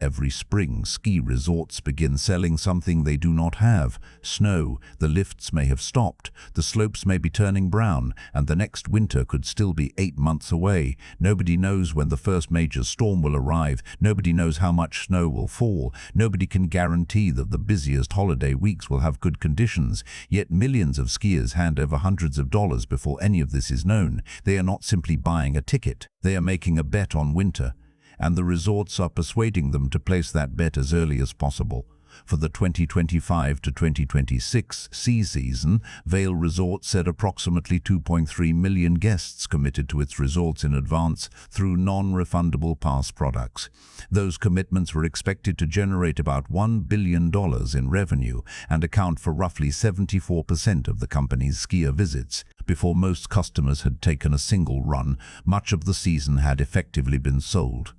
Every spring, ski resorts begin selling something they do not have. Snow. The lifts may have stopped, the slopes may be turning brown, and the next winter could still be 8 months away. Nobody knows when the first major storm will arrive. Nobody knows how much snow will fall. Nobody can guarantee that the busiest holiday weeks will have good conditions. Yet millions of skiers hand over hundreds of dollars before any of this is known. They are not simply buying a ticket. They are making a bet on winter, and the resorts are persuading them to place that bet as early as possible. For the 2025 to 2026 ski season, Vail Resorts said approximately 2.3 million guests committed to its resorts in advance through non-refundable pass products. Those commitments were expected to generate about $1 billion in revenue and account for roughly 74% of the company's skier visits. Before most customers had taken a single run, much of the season had effectively been sold.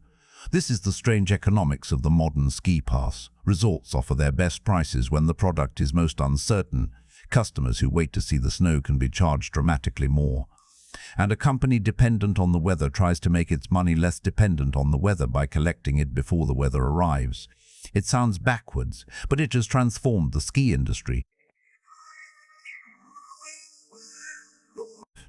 This is the strange economics of the modern ski pass. Resorts offer their best prices when the product is most uncertain. Customers who wait to see the snow can be charged dramatically more. And a company dependent on the weather tries to make its money less dependent on the weather by collecting it before the weather arrives. It sounds backwards, but it has transformed the ski industry.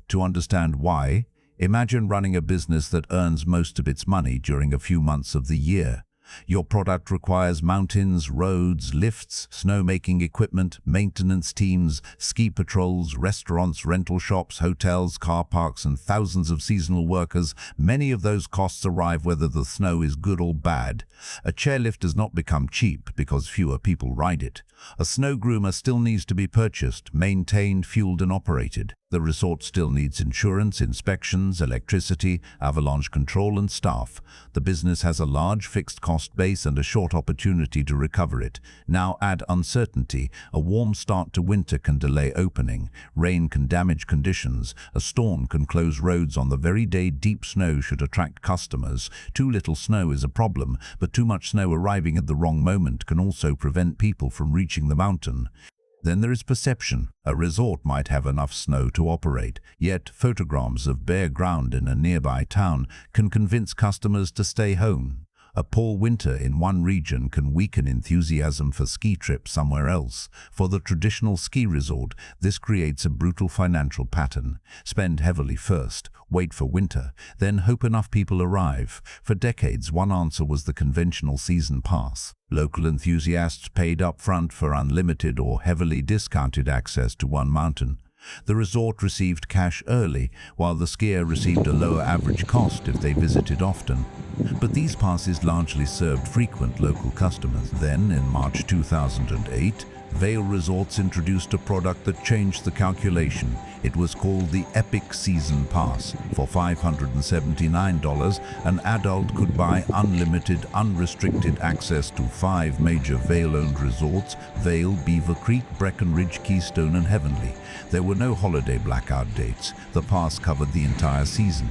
To understand why, imagine running a business that earns most of its money during a few months of the year. Your product requires mountains, roads, lifts, snowmaking equipment, maintenance teams, ski patrols, restaurants, rental shops, hotels, car parks, and thousands of seasonal workers. Many of those costs arrive whether the snow is good or bad. A chairlift does not become cheap because fewer people ride it. A snow groomer still needs to be purchased, maintained, fueled, and operated. The resort still needs insurance, inspections, electricity, avalanche control, and staff. The business has a large fixed cost base and a short opportunity to recover it. Now add uncertainty. A warm start to winter can delay opening. Rain can damage conditions. A storm can close roads on the very day deep snow should attract customers. Too little snow is a problem, but too much snow arriving at the wrong moment can also prevent people from reaching the mountain. Then there is perception. A resort might have enough snow to operate, yet photographs of bare ground in a nearby town can convince customers to stay home. A poor winter in one region can weaken enthusiasm for ski trips somewhere else. For the traditional ski resort, this creates a brutal financial pattern. Spend heavily first, wait for winter, then hope enough people arrive. For decades, one answer was the conventional season pass. Local enthusiasts paid up front for unlimited or heavily discounted access to one mountain. The resort received cash early, while the skier received a lower average cost if they visited often. But these passes largely served frequent local customers. Then, in March 2008, Vail Resorts introduced a product that changed the calculation. It was called the Epic Season Pass. For $579, an adult could buy unlimited, unrestricted access to 5 major Vail-owned resorts: Vail, Beaver Creek, Breckenridge, Keystone, and Heavenly. There were no holiday blackout dates. The pass covered the entire season.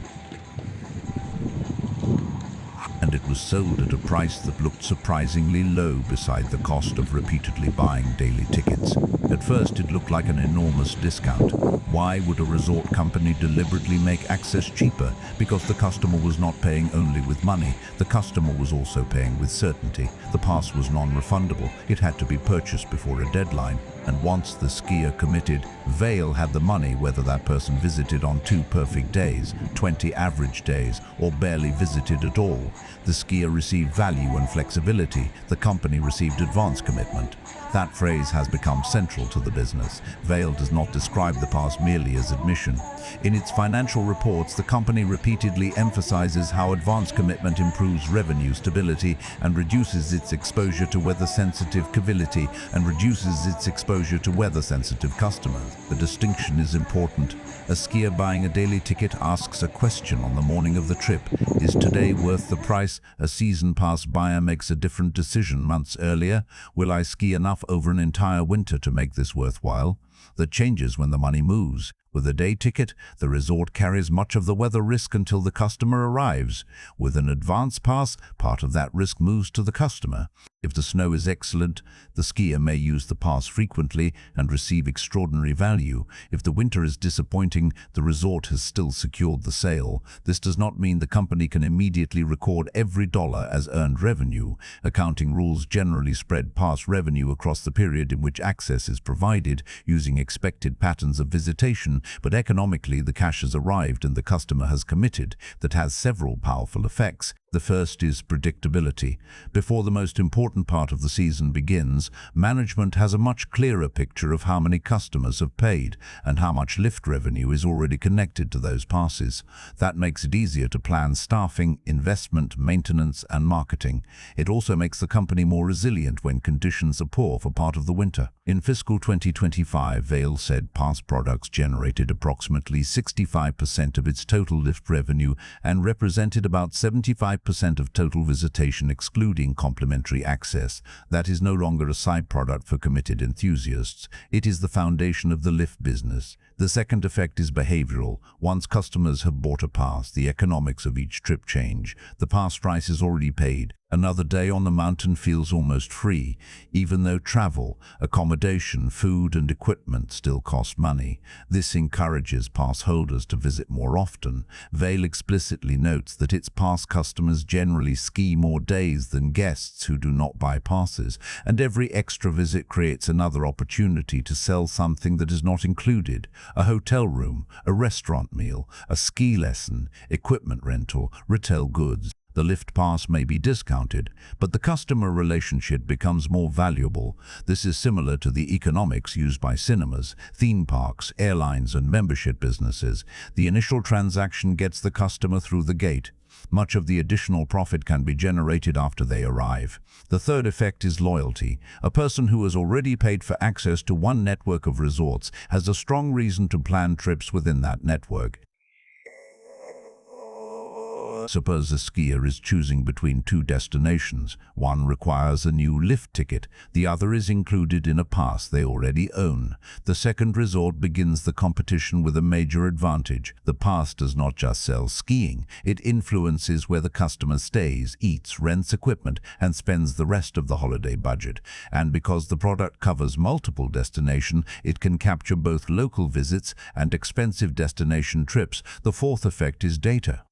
And it was sold at a price that looked surprisingly low beside the cost of repeatedly buying daily tickets. At first, it looked like an enormous discount. Why would a resort company deliberately make access cheaper? Because the customer was not paying only with money. The customer was also paying with certainty. The pass was non-refundable. It had to be purchased before a deadline. And once the skier committed, Vail had the money whether that person visited on 2 perfect days, 20 average days, or barely visited at all. The skier received value and flexibility. The company received advance commitment. That phrase has become central to the business. Vail does not describe the pass merely as admission. In its financial reports, the company repeatedly emphasizes how advance commitment improves revenue stability and reduces its exposure to weather-sensitive customers. The distinction is important. A skier buying a daily ticket asks a question on the morning of the trip: is today worth the price? A season pass buyer makes a different decision months earlier. Will I ski enough over an entire winter to make this worthwhile? That changes when the money moves. With a day ticket, the resort carries much of the weather risk until the customer arrives. With an advance pass, part of that risk moves to the customer. If the snow is excellent, the skier may use the pass frequently and receive extraordinary value. If the winter is disappointing, the resort has still secured the sale. This does not mean the company can immediately record every dollar as earned revenue. Accounting rules generally spread pass revenue across the period in which access is provided, using expected patterns of visitation, but economically the cash has arrived and the customer has committed. That has several powerful effects. The first is predictability. Before the most important part of the season begins, management has a much clearer picture of how many customers have paid and how much lift revenue is already connected to those passes. That makes it easier to plan staffing, investment, maintenance, and marketing. It also makes the company more resilient when conditions are poor for part of the winter. In fiscal 2025, Vail said pass products generated approximately 65% of its total lift revenue and represented about 75% of total visitation excluding complimentary access. That is no longer a side product for committed enthusiasts. It is the foundation of the lift business. The second effect is behavioral. Once customers have bought a pass, the economics of each trip change. The pass price is already paid. Another day on the mountain feels almost free, even though travel, accommodation, food and equipment still cost money. This encourages pass holders to visit more often. Vail explicitly notes that its pass customers generally ski more days than guests who do not buy passes, and every extra visit creates another opportunity to sell something that is not included: a hotel room, a restaurant meal, a ski lesson, equipment rental, retail goods. The lift pass may be discounted, but the customer relationship becomes more valuable. This is similar to the economics used by cinemas, theme parks, airlines, and membership businesses. The initial transaction gets the customer through the gate. Much of the additional profit can be generated after they arrive. The third effect is loyalty. A person who has already paid for access to one network of resorts has a strong reason to plan trips within that network. Suppose a skier is choosing between two destinations. One requires a new lift ticket. The other is included in a pass they already own. The second resort begins the competition with a major advantage. The pass does not just sell skiing. It influences where the customer stays, eats, rents equipment, and spends the rest of the holiday budget. And because the product covers multiple destinations, it can capture both local visits and expensive destination trips. The fourth effect is data.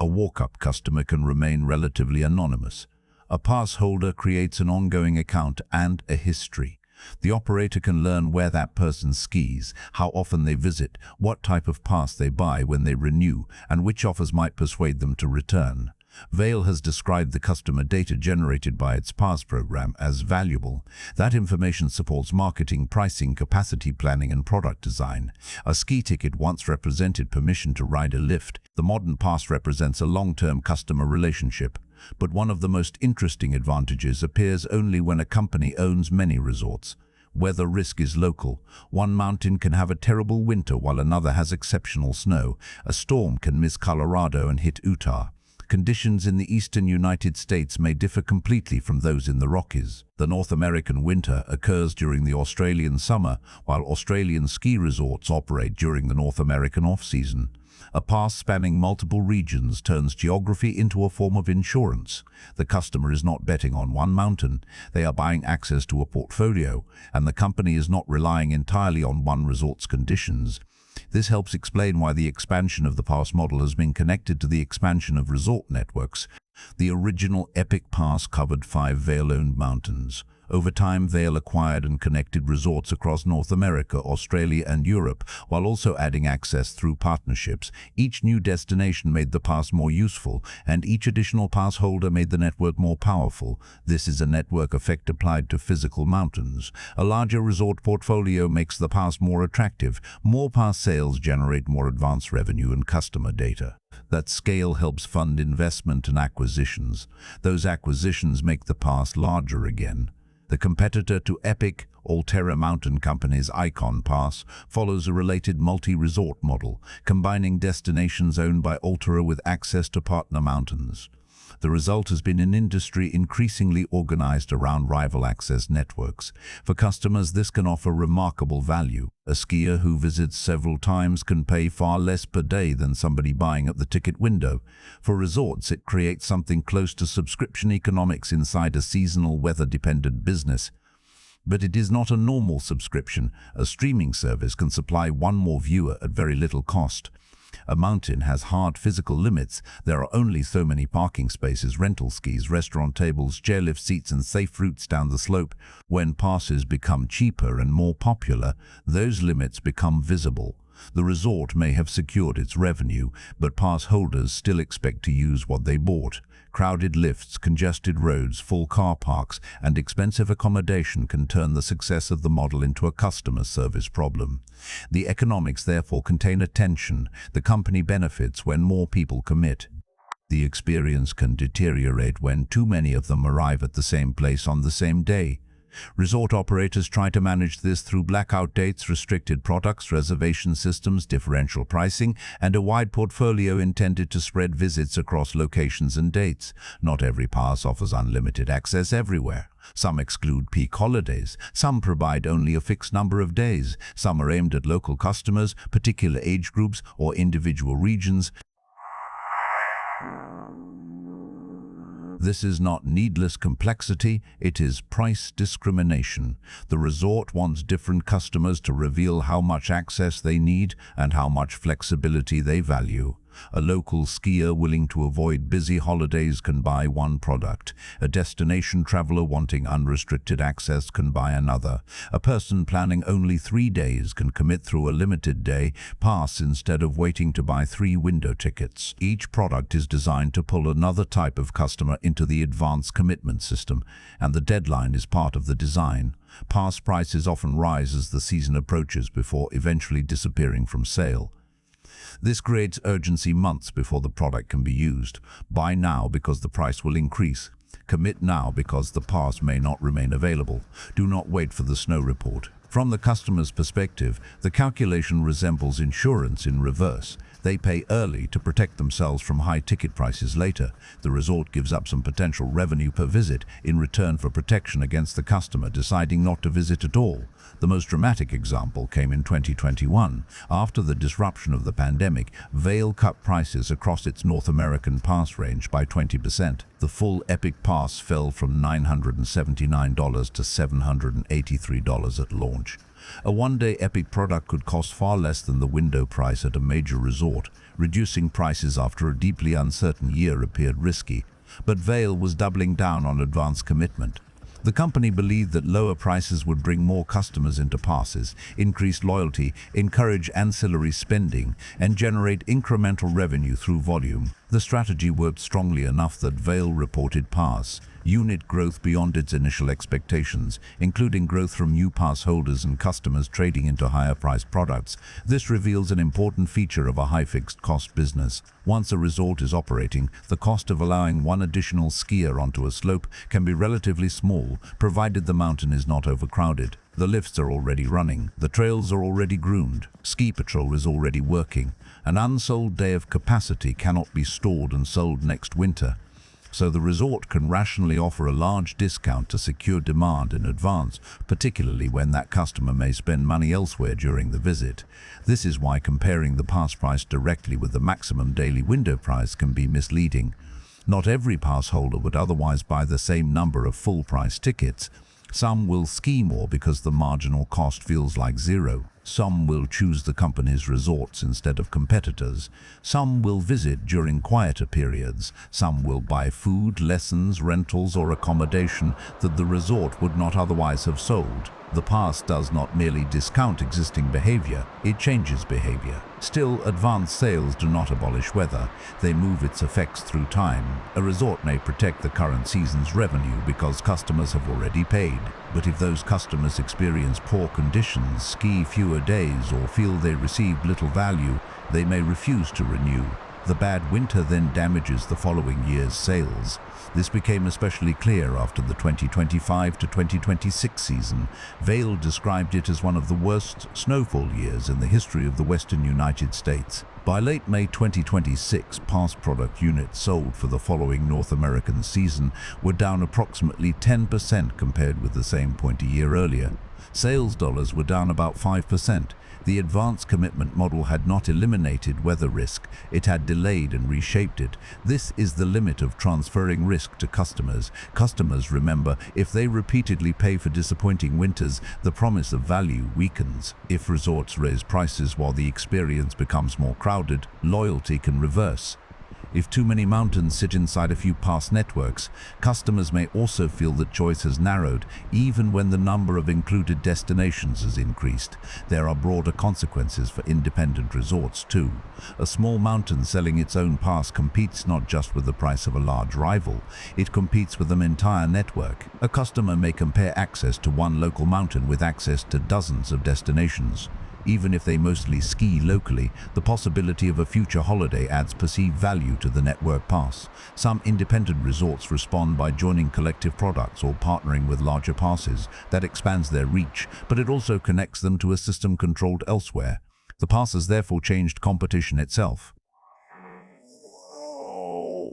A walk-up customer can remain relatively anonymous. A pass holder creates an ongoing account and a history. The operator can learn where that person skis, how often they visit, what type of pass they buy when they renew, and which offers might persuade them to return. Vail has described the customer data generated by its pass program as valuable. That information supports marketing, pricing, capacity planning, and product design. A ski ticket once represented permission to ride a lift. The modern pass represents a long-term customer relationship. But one of the most interesting advantages appears only when a company owns many resorts. Weather risk is local. One mountain can have a terrible winter while another has exceptional snow. A storm can miss Colorado and hit Utah. Conditions in the eastern United States may differ completely from those in the Rockies. The North American winter occurs during the Australian summer, while Australian ski resorts operate during the North American off-season. A pass spanning multiple regions turns geography into a form of insurance. The customer is not betting on one mountain. They are buying access to a portfolio, and the company is not relying entirely on one resort's conditions. This helps explain why the expansion of the pass model has been connected to the expansion of resort networks. The original Epic Pass covered 5 Vail-owned mountains. Over time, Vail acquired and connected resorts across North America, Australia, and Europe, while also adding access through partnerships. Each new destination made the pass more useful, and each additional pass holder made the network more powerful. This is a network effect applied to physical mountains. A larger resort portfolio makes the pass more attractive. More pass sales generate more advanced revenue and customer data. That scale helps fund investment and acquisitions. Those acquisitions make the pass larger again. The competitor to Epic, Alterra Mountain Company's Ikon Pass, follows a related multi-resort model, combining destinations owned by Alterra with access to partner mountains. The result has been an industry increasingly organized around rival access networks. For customers, this can offer remarkable value. A skier who visits several times can pay far less per day than somebody buying at the ticket window. For resorts, it creates something close to subscription economics inside a seasonal, weather-dependent business. But it is not a normal subscription. A streaming service can supply one more viewer at very little cost. A mountain has hard physical limits. There are only so many parking spaces, rental skis, restaurant tables, chairlift seats, and safe routes down the slope. When passes become cheaper and more popular, those limits become visible. The resort may have secured its revenue, but pass holders still expect to use what they bought. Crowded lifts, congested roads, full car parks, and expensive accommodation can turn the success of the model into a customer service problem. The economics therefore contain a tension. The company benefits when more people commit. The experience can deteriorate when too many of them arrive at the same place on the same day. Resort operators try to manage this through blackout dates, restricted products, reservation systems, differential pricing, and a wide portfolio intended to spread visits across locations and dates. Not every pass offers unlimited access everywhere. Some exclude peak holidays. Some provide only a fixed number of days. Some are aimed at local customers, particular age groups, or individual regions. This is not needless complexity, it is price discrimination. The resort wants different customers to reveal how much access they need and how much flexibility they value. A local skier willing to avoid busy holidays can buy one product. A destination traveler wanting unrestricted access can buy another. A person planning only 3 days can commit through a limited day pass instead of waiting to buy 3 window tickets. Each product is designed to pull another type of customer into the advanced commitment system, and the deadline is part of the design. Pass prices often rise as the season approaches before eventually disappearing from sale. This creates urgency months before the product can be used. Buy now because the price will increase. Commit now because the pass may not remain available. Do not wait for the snow report. From the customer's perspective, the calculation resembles insurance in reverse. They pay early to protect themselves from high ticket prices later. The resort gives up some potential revenue per visit in return for protection against the customer deciding not to visit at all. The most dramatic example came in 2021. After the disruption of the pandemic, Vail cut prices across its North American pass range by 20%. The full Epic Pass fell from $979 to $783 at launch. A one-day Epic product could cost far less than the window price at a major resort. Reducing prices after a deeply uncertain year appeared risky, but Vail was doubling down on advance commitment. The company believed that lower prices would bring more customers into passes, increase loyalty, encourage ancillary spending, and generate incremental revenue through volume. The strategy worked strongly enough that Vail reported pass unit growth beyond its initial expectations, including growth from new pass holders and customers trading into higher-priced products. This reveals an important feature of a high fixed cost business. Once a resort is operating, the cost of allowing one additional skier onto a slope can be relatively small, provided the mountain is not overcrowded. The lifts are already running, the trails are already groomed, ski patrol is already working. An unsold day of capacity cannot be stored and sold next winter. So the resort can rationally offer a large discount to secure demand in advance, particularly when that customer may spend money elsewhere during the visit. This is why comparing the pass price directly with the maximum daily window price can be misleading. Not every pass holder would otherwise buy the same number of full-price tickets. Some will ski more because the marginal cost feels like zero. Some will choose the company's resorts instead of competitors. Some will visit during quieter periods. Some will buy food, lessons, rentals, or accommodation that the resort would not otherwise have sold. The pass does not merely discount existing behavior, it changes behavior. Still, advanced sales do not abolish weather. They move its effects through time. A resort may protect the current season's revenue because customers have already paid. But if those customers experience poor conditions, ski fewer days, or feel they receive little value, they may refuse to renew. The bad winter then damages the following year's sales. This became especially clear after the 2025 to 2026 season. Vail described it as one of the worst snowfall years in the history of the western United States. By late May 2026, pass product units sold for the following North American season were down approximately 10% compared with the same point a year earlier. Sales dollars were down about 5%. The advanced commitment model had not eliminated weather risk, it had delayed and reshaped it. This is the limit of transferring risk to customers. Customers remember, if they repeatedly pay for disappointing winters, the promise of value weakens. If resorts raise prices while the experience becomes more crowded, loyalty can reverse. If too many mountains sit inside a few pass networks, customers may also feel that choice has narrowed, even when the number of included destinations has increased. There are broader consequences for independent resorts too. A small mountain selling its own pass competes not just with the price of a large rival, it competes with an entire network. A customer may compare access to one local mountain with access to dozens of destinations. Even if they mostly ski locally, the possibility of a future holiday adds perceived value to the network pass. Some independent resorts respond by joining collective products or partnering with larger passes. That expands their reach, but it also connects them to a system controlled elsewhere. The pass has therefore changed competition itself.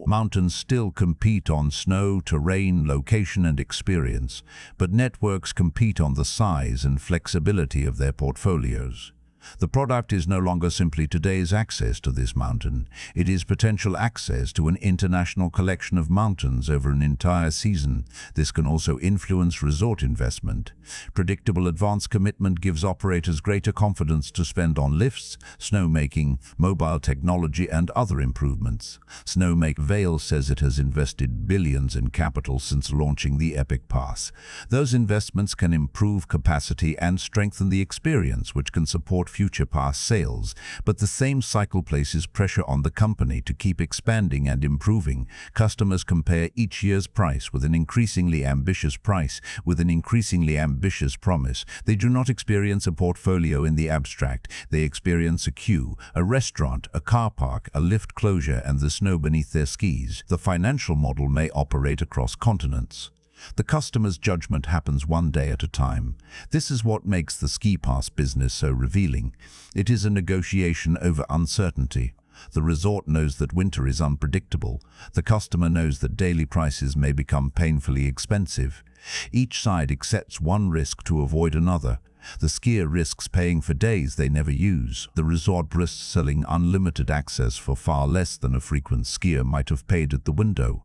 Mountains still compete on snow, terrain, location, and experience, but networks compete on the size and flexibility of their portfolios. The product is no longer simply today's access to this mountain. It is potential access to an international collection of mountains over an entire season. This can also influence resort investment. Predictable advance commitment gives operators greater confidence to spend on lifts, snowmaking, mobile technology, and other improvements. Snowmaker Vail says it has invested billions in capital since launching the Epic Pass. Those investments can improve capacity and strengthen the experience, which can support future pass sales, but the same cycle places pressure on the company to keep expanding and improving. Customers compare each year's price with an increasingly ambitious price, with an increasingly ambitious promise. They do not experience a portfolio in the abstract. They experience a queue, a restaurant, a car park, a lift closure, and the snow beneath their skis. The financial model may operate across continents. The customer's judgment happens one day at a time. This is what makes the ski pass business so revealing. It is a negotiation over uncertainty. The resort knows that winter is unpredictable. The customer knows that daily prices may become painfully expensive. Each side accepts one risk to avoid another. The skier risks paying for days they never use. The resort risks selling unlimited access for far less than a frequent skier might have paid at the window.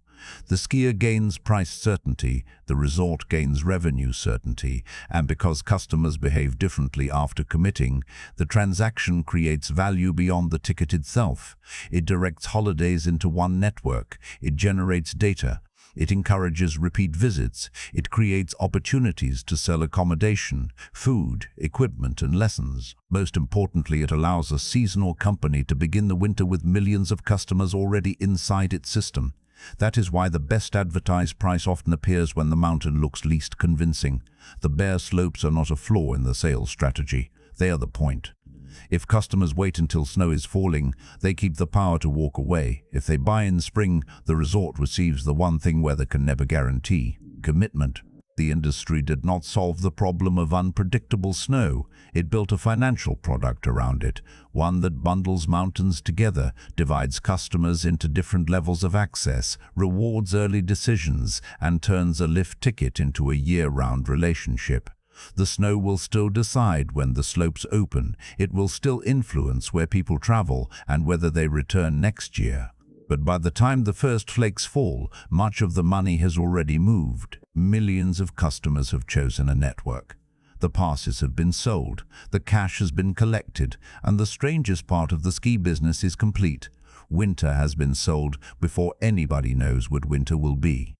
The skier gains price certainty, the resort gains revenue certainty, and because customers behave differently after committing, the transaction creates value beyond the ticket itself. It directs holidays into one network, it generates data, it encourages repeat visits, it creates opportunities to sell accommodation, food, equipment, and lessons. Most importantly, it allows a seasonal company to begin the winter with millions of customers already inside its system. That is why the best advertised price often appears when the mountain looks least convincing. The bare slopes are not a flaw in the sales strategy. They are the point. If customers wait until snow is falling, they keep the power to walk away. If they buy in spring, the resort receives the one thing weather can never guarantee: commitment. The industry did not solve the problem of unpredictable snow. It built a financial product around it, one that bundles mountains together, divides customers into different levels of access, rewards early decisions, and turns a lift ticket into a year-round relationship. The snow will still decide when the slopes open. It will still influence where people travel and whether they return next year. But by the time the first flakes fall, much of the money has already moved. Millions of customers have chosen a network. The passes have been sold, the cash has been collected, and the strangest part of the ski business is complete. Winter has been sold before anybody knows what winter will be.